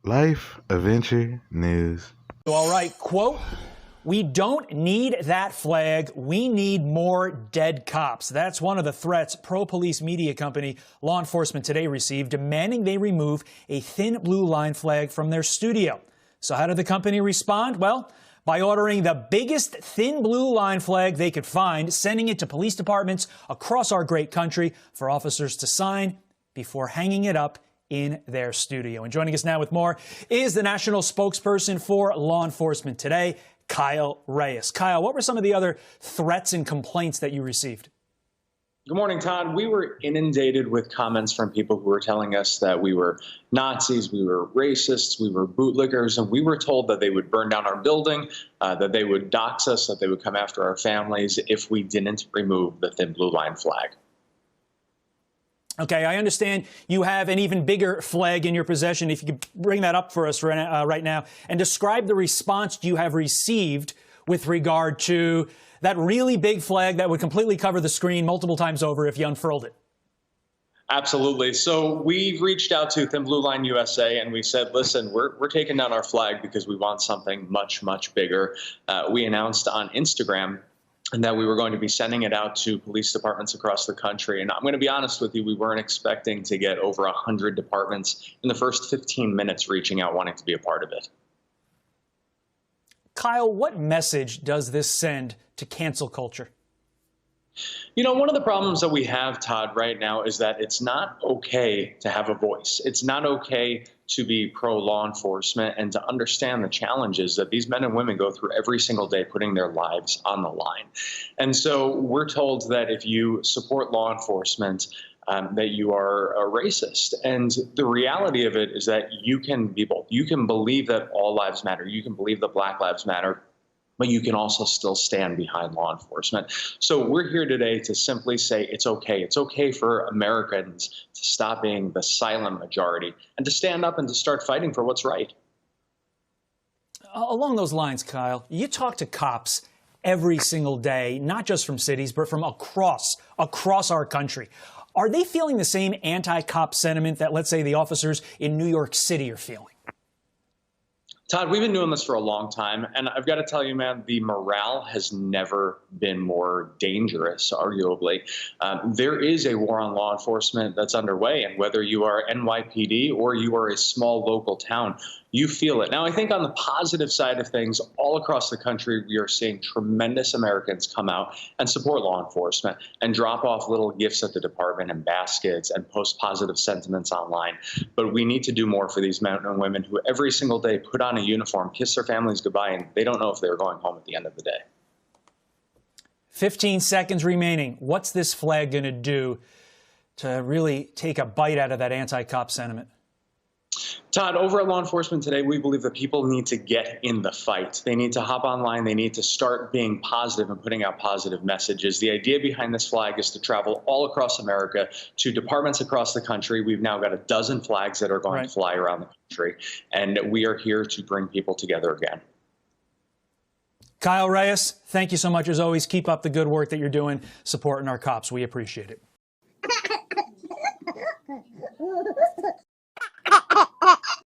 Life Adventure News. All right, quote, "We don't need that flag. We need more dead cops." That's one of the threats pro-police media company Law Enforcement Today received, demanding they remove a thin blue line flag from their studio. So how did the company respond? Well, by ordering the biggest thin blue line flag they could find, sending it to police departments across our great country for officers to sign before hanging it up in their studio. And joining us now with more is the national spokesperson for Law Enforcement Today, Kyle Reyes. Kyle, what were some of the other threats and complaints that you received? Good morning, Todd. We were inundated with comments from people who were telling us that we were Nazis, we were racists, we were bootlickers, and we were told that they would burn down our building, that they would dox us, that they would come after our families if we didn't remove the thin blue line flag. Okay, I understand you have an even bigger flag in your possession. If you could bring that up for us right now and describe the response you have received with regard to that really big flag that would completely cover the screen multiple times over if you unfurled it. Absolutely. So we reached out to Thin Blue Line USA and we said, listen, we're taking down our flag because we want something much, much bigger. We announced on Instagram and that we were going to be sending it out to police departments across the country. And I'm going to be honest with you, we weren't expecting to get over 100 departments in the first 15 minutes reaching out wanting to be a part of it. Kyle, what message does this send to cancel culture? You know, one of the problems that we have, Todd, right now is that it's not okay to have a voice. It's not okay to be pro-law enforcement and to understand the challenges that these men and women go through every single day, putting their lives on the line. And so we're told that if you support law enforcement, that you are a racist. And the reality of it is that you can be both. You can believe that all lives matter. You can believe that Black lives matter, but you can also still stand behind law enforcement. So we're here today to simply say it's okay. It's okay for Americans to stop being the silent majority and to stand up and to start fighting for what's right. Along those lines, Kyle, you talk to cops every single day, not just from cities, but from across our country. Are they feeling the same anti-cop sentiment that, let's say, the officers in New York City are feeling? Todd, we've been doing this for a long time, and I've got to tell you, man, the morale has never been more dangerous, arguably. There is a war on law enforcement that's underway, and whether you are NYPD or you are a small local town, you feel it. Now, I think on the positive side of things, all across the country, we are seeing tremendous Americans come out and support law enforcement and drop off little gifts at the department and baskets and post positive sentiments online. But we need to do more for these men and women who every single day put on a uniform, kiss their families goodbye, and they don't know if they're going home at the end of the day. 15 seconds remaining. What's this flag going to do to really take a bite out of that anti-cop sentiment? Todd, over at Law Enforcement Today, we believe that people need to get in the fight. They need to hop online. They need to start being positive and putting out positive messages. The idea behind this flag is to travel all across America to departments across the country. We've now got a dozen flags that are going to fly around the country, and we are here to bring people together again. Kyle Reyes, thank you so much. As always, keep up the good work that you're doing supporting our cops. We appreciate it.